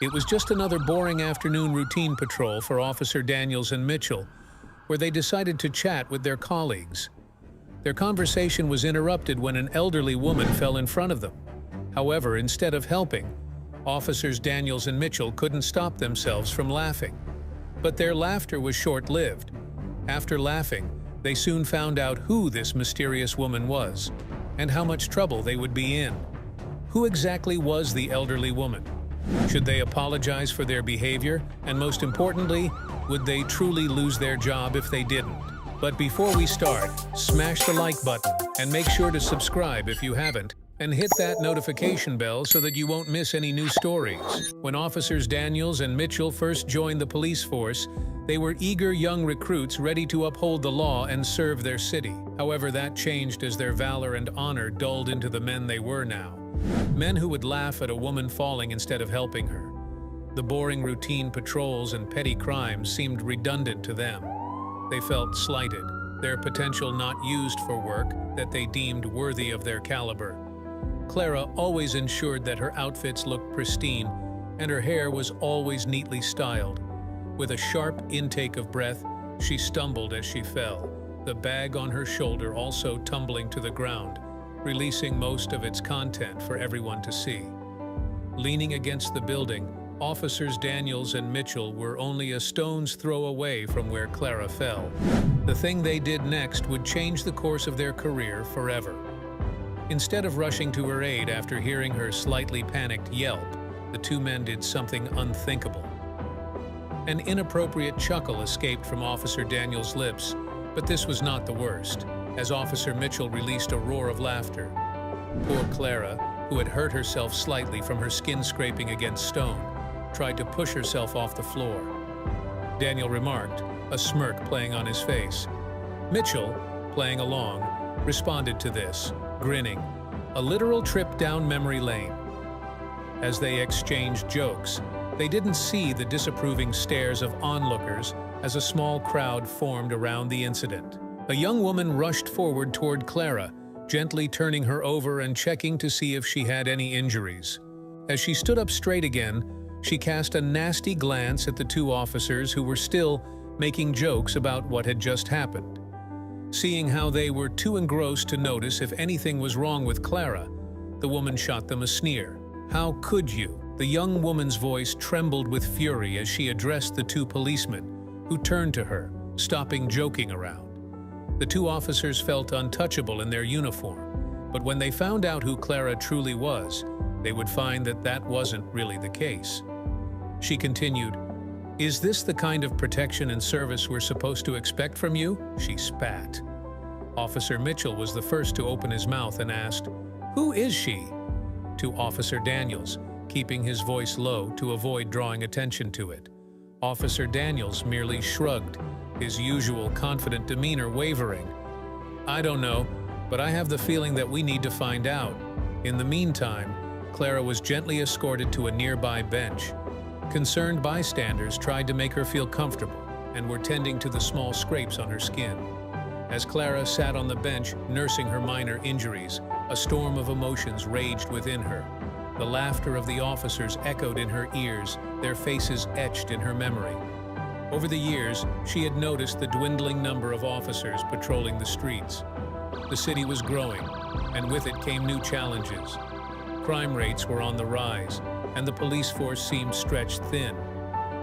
It was just another boring afternoon routine patrol for Officer Daniels and Mitchell, where they decided to chat with their colleagues. Their conversation was interrupted when an elderly woman fell in front of them. However, instead of helping, Officers Daniels and Mitchell couldn't stop themselves from laughing. But their laughter was short-lived. After laughing, they soon found out who this mysterious woman was and how much trouble they would be in. Who exactly was the elderly woman? Should they apologize for their behavior? And most importantly, would they truly lose their job if they didn't? But before we start, smash the like button and make sure to subscribe if you haven't, and hit that notification bell so that you won't miss any new stories. When Officers Daniels and Mitchell first joined the police force, they were eager young recruits ready to uphold the law and serve their city. However, that changed as their valor and honor dulled into the men they were now. Men who would laugh at a woman falling instead of helping her. The boring routine patrols and petty crimes seemed redundant to them. They felt slighted, their potential not used for work that they deemed worthy of their caliber. Clara always ensured that her outfits looked pristine and her hair was always neatly styled. With a sharp intake of breath, she stumbled as she fell, the bag on her shoulder also tumbling to the ground, releasing most of its content for everyone to see. Leaning against the building, Officers Daniels and Mitchell were only a stone's throw away from where Clara fell. The thing they did next would change the course of their career forever. Instead of rushing to her aid after hearing her slightly panicked yelp, the two men did something unthinkable. An inappropriate chuckle escaped from Officer Daniels' lips, but this was not the worst, as Officer Mitchell released a roar of laughter. Poor Clara, who had hurt herself slightly from her skin scraping against stone, tried to push herself off the floor. Daniel remarked, a smirk playing on his face. Mitchell, playing along, responded to this, grinning, a literal trip down memory lane. As they exchanged jokes, they didn't see the disapproving stares of onlookers as a small crowd formed around the incident. A young woman rushed forward toward Clara, gently turning her over and checking to see if she had any injuries. As she stood up straight again, she cast a nasty glance at the two officers who were still making jokes about what had just happened. Seeing how they were too engrossed to notice if anything was wrong with Clara, the woman shot them a sneer. "How could you?" The young woman's voice trembled with fury as she addressed the two policemen, who turned to her, stopping joking around. The two officers felt untouchable in their uniform, but when they found out who Clara truly was, they would find that that wasn't really the case. She continued, "Is this the kind of protection and service we're supposed to expect from you?" She spat. Officer Mitchell was the first to open his mouth and asked, "Who is she?" to Officer Daniels, keeping his voice low to avoid drawing attention to it. Officer Daniels merely shrugged, his usual confident demeanor wavering. "I don't know, but I have the feeling that we need to find out." In the meantime, Clara was gently escorted to a nearby bench. Concerned bystanders tried to make her feel comfortable and were tending to the small scrapes on her skin. As Clara sat on the bench, nursing her minor injuries, a storm of emotions raged within her. The laughter of the officers echoed in her ears, their faces etched in her memory. Over the years, she had noticed the dwindling number of officers patrolling the streets. The city was growing, and with it came new challenges. Crime rates were on the rise, and the police force seemed stretched thin.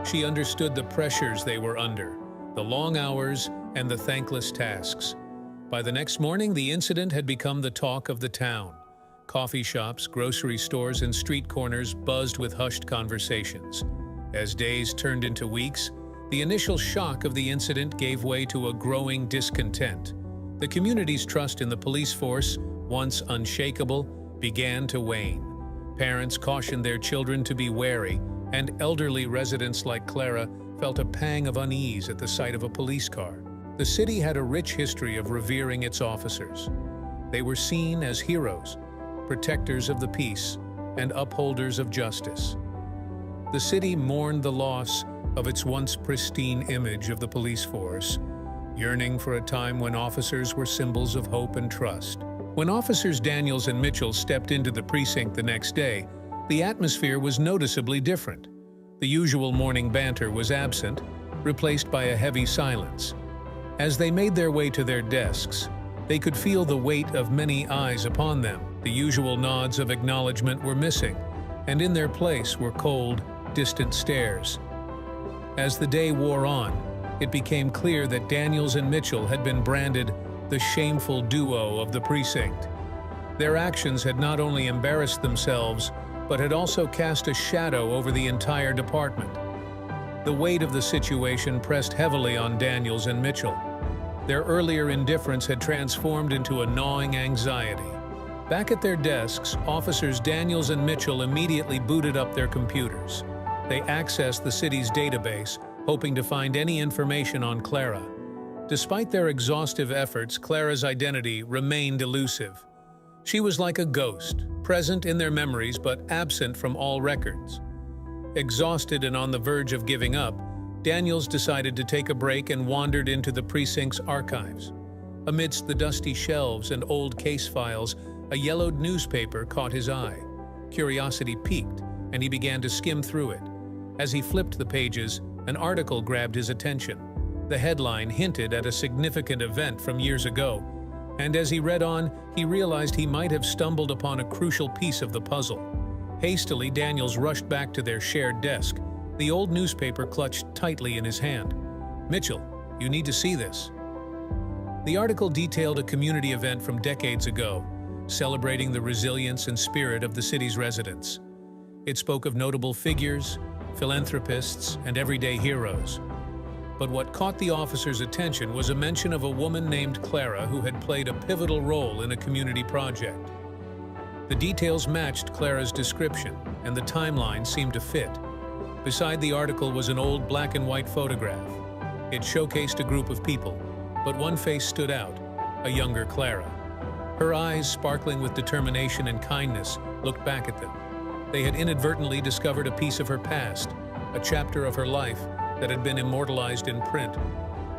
She understood the pressures they were under, the long hours and the thankless tasks. By the next morning, the incident had become the talk of the town. Coffee shops, grocery stores, and street corners buzzed with hushed conversations. As days turned into weeks, the initial shock of the incident gave way to a growing discontent. The community's trust in the police force, once unshakable, began to wane. Parents cautioned their children to be wary, and elderly residents like Clara felt a pang of unease at the sight of a police car. The city had a rich history of revering its officers. They were seen as heroes, protectors of the peace, and upholders of justice. The city mourned the loss of its once pristine image of the police force, yearning for a time when officers were symbols of hope and trust. When Officers Daniels and Mitchell stepped into the precinct the next day, the atmosphere was noticeably different. The usual morning banter was absent, replaced by a heavy silence. As they made their way to their desks, they could feel the weight of many eyes upon them. The usual nods of acknowledgement were missing, and in their place were cold, distant stares. As the day wore on, it became clear that Daniels and Mitchell had been branded the shameful duo of the precinct. Their actions had not only embarrassed themselves, but had also cast a shadow over the entire department. The weight of the situation pressed heavily on Daniels and Mitchell. Their earlier indifference had transformed into a gnawing anxiety. Back at their desks, officers Daniels and Mitchell immediately booted up their computers. They accessed the city's database, hoping to find any information on Clara. Despite their exhaustive efforts, Clara's identity remained elusive. She was like a ghost, present in their memories but absent from all records. Exhausted and on the verge of giving up, Daniels decided to take a break and wandered into the precinct's archives. Amidst the dusty shelves and old case files, a yellowed newspaper caught his eye. Curiosity piqued, and he began to skim through it. As he flipped the pages, an article grabbed his attention. The headline hinted at a significant event from years ago, and as he read on, he realized he might have stumbled upon a crucial piece of the puzzle. Hastily, Daniels rushed back to their shared desk, the old newspaper clutched tightly in his hand. "Mitchell, you need to see this." The article detailed a community event from decades ago, celebrating the resilience and spirit of the city's residents. It spoke of notable figures, philanthropists, and everyday heroes. But what caught the officers' attention was a mention of a woman named Clara who had played a pivotal role in a community project. The details matched Clara's description, and the timeline seemed to fit. Beside the article was an old black-and-white photograph. It showcased a group of people, but one face stood out, a younger Clara. Her eyes, sparkling with determination and kindness, looked back at them. They had inadvertently discovered a piece of her past, a chapter of her life that had been immortalized in print.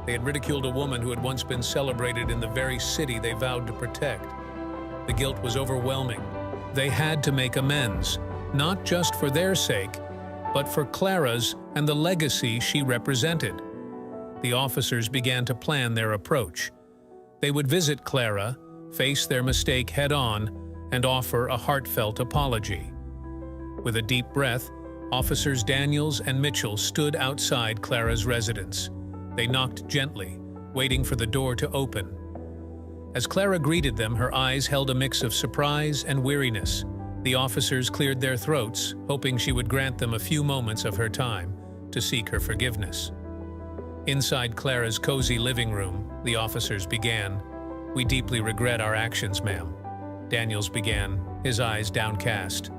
They had ridiculed a woman who had once been celebrated in the very city they vowed to protect. The guilt was overwhelming. They had to make amends, not just for their sake, but for Clara's and the legacy she represented. The officers began to plan their approach. They would visit Clara, face their mistake head-on, and offer a heartfelt apology. With a deep breath, Officers Daniels and Mitchell stood outside Clara's residence. They knocked gently, waiting for the door to open. As Clara greeted them, her eyes held a mix of surprise and weariness. The officers cleared their throats, hoping she would grant them a few moments of her time to seek her forgiveness. Inside Clara's cozy living room, the officers began. "We deeply regret our actions, ma'am," Daniels began, his eyes downcast.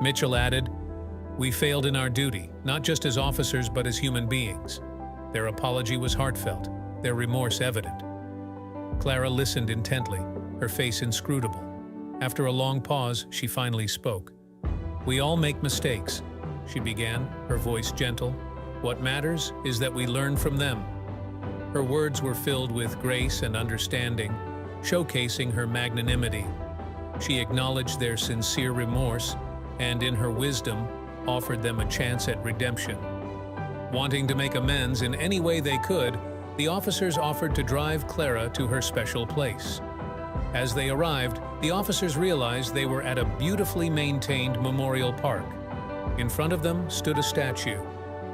Mitchell added, "We failed in our duty, not just as officers but as human beings." Their apology was heartfelt, their remorse evident. Clara listened intently, her face inscrutable. After a long pause, she finally spoke. "We all make mistakes," she began, her voice gentle. "What matters is that we learn from them." Her words were filled with grace and understanding, showcasing her magnanimity. She acknowledged their sincere remorse, and in her wisdom, offered them a chance at redemption. Wanting to make amends in any way they could, the officers offered to drive Clara to her special place. As they arrived, the officers realized they were at a beautifully maintained memorial park. In front of them stood a statue,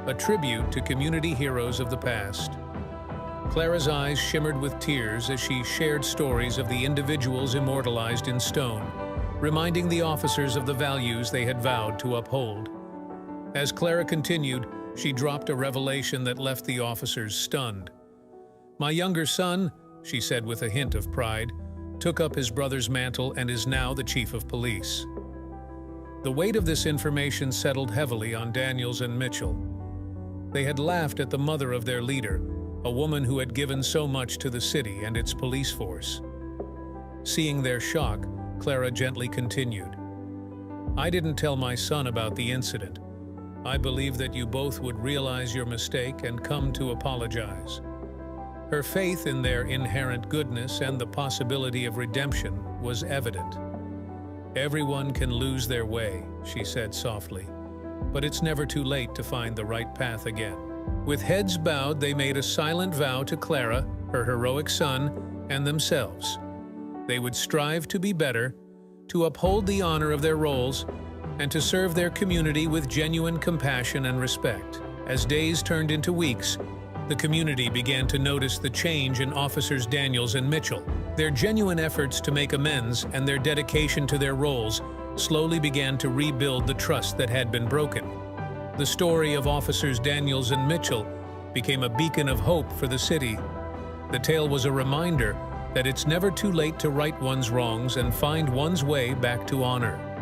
a tribute to community heroes of the past. Clara's eyes shimmered with tears as she shared stories of the individuals immortalized in stone, reminding the officers of the values they had vowed to uphold. As Clara continued, she dropped a revelation that left the officers stunned. "My younger son," she said with a hint of pride, "took up his brother's mantle and is now the chief of police." The weight of this information settled heavily on Daniels and Mitchell. They had laughed at the mother of their leader, a woman who had given so much to the city and its police force. Seeing their shock, Clara gently continued, "I didn't tell my son about the incident. I believe that you both would realize your mistake and come to apologize." Her faith in their inherent goodness and the possibility of redemption was evident. "Everyone can lose their way," she said softly. but it's never too late to find the right path again. With heads bowed, they made a silent vow to Clara, her heroic son, and themselves. They would strive to be better, to uphold the honor of their roles, and to serve their community with genuine compassion and respect. As days turned into weeks, the community began to notice the change in Officers Daniels and Mitchell. Their genuine efforts to make amends and their dedication to their roles slowly began to rebuild the trust that had been broken. The story of Officers Daniels and Mitchell became a beacon of hope for the city. The tale was a reminder that it's never too late to right one's wrongs and find one's way back to honor.